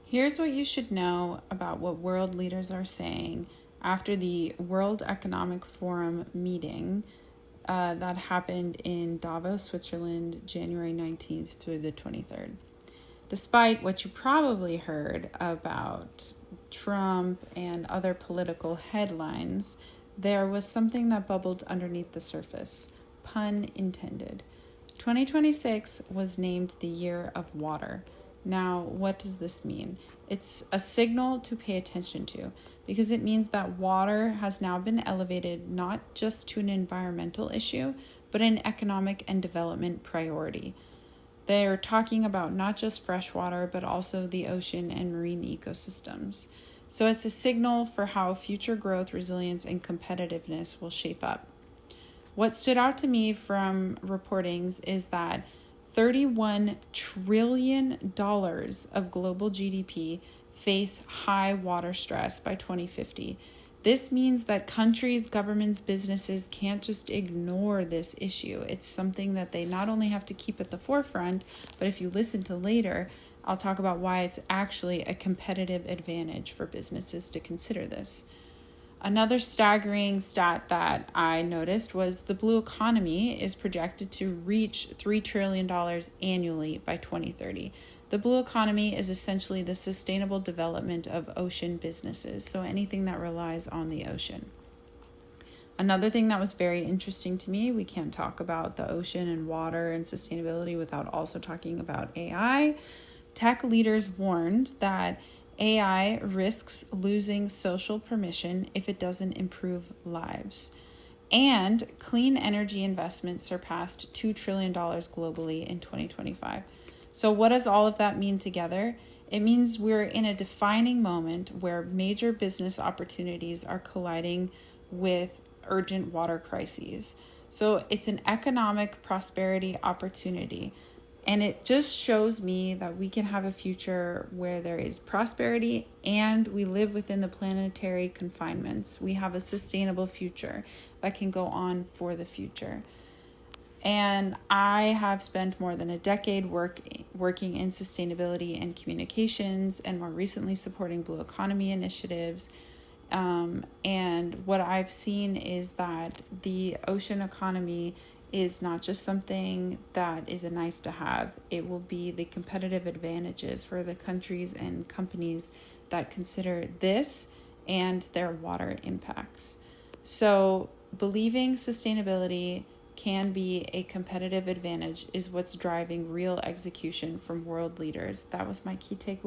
Here's what you should know about what world leaders are saying after the World Economic Forum meeting that happened in Davos, Switzerland, January 19th through the 23rd. Despite what you probably heard about Trump and other political headlines, there was something that bubbled underneath the surface. Pun intended. 2026 was named the Year of Water. Now, what does this mean? It's a signal to pay attention to because it means that water has now been elevated not just to an environmental issue, but an economic and development priority. They're talking about not just fresh water, but also the ocean and marine ecosystems. So it's a signal for how future growth, resilience, and competitiveness will shape up. What stood out to me from reportings is that $31 trillion of global GDP face high water stress by 2050. This means that countries, governments, businesses can't just ignore this issue. It's something that they not only have to keep at the forefront, but if you listen to later, I'll talk about why it's actually a competitive advantage for businesses to consider this. Another staggering stat that I noticed was the blue economy is projected to reach $3 trillion annually by 2030. The blue economy is essentially the sustainable development of ocean businesses, so anything that relies on the ocean. Another thing that was very interesting to me, we can't talk about the ocean and water and sustainability without also talking about AI. Tech leaders warned that AI risks losing social permission if it doesn't improve lives. And clean energy investments surpassed $2 trillion globally in 2025. So what does all of that mean together? It means we're in a defining moment where major business opportunities are colliding with urgent water crises. So it's an economic prosperity opportunity. And it just shows me that we can have a future where there is prosperity and we live within the planetary confinements. We have a sustainable future that can go on for the future. And I have spent more than a decade working in sustainability and communications, and more recently supporting blue economy initiatives. And what I've seen is that the ocean economy is not just something that is a nice to have. It will be the competitive advantages for the countries and companies that consider this and their water impacts. So believing sustainability can be a competitive advantage is what's driving real execution from world leaders. That was my key takeaway.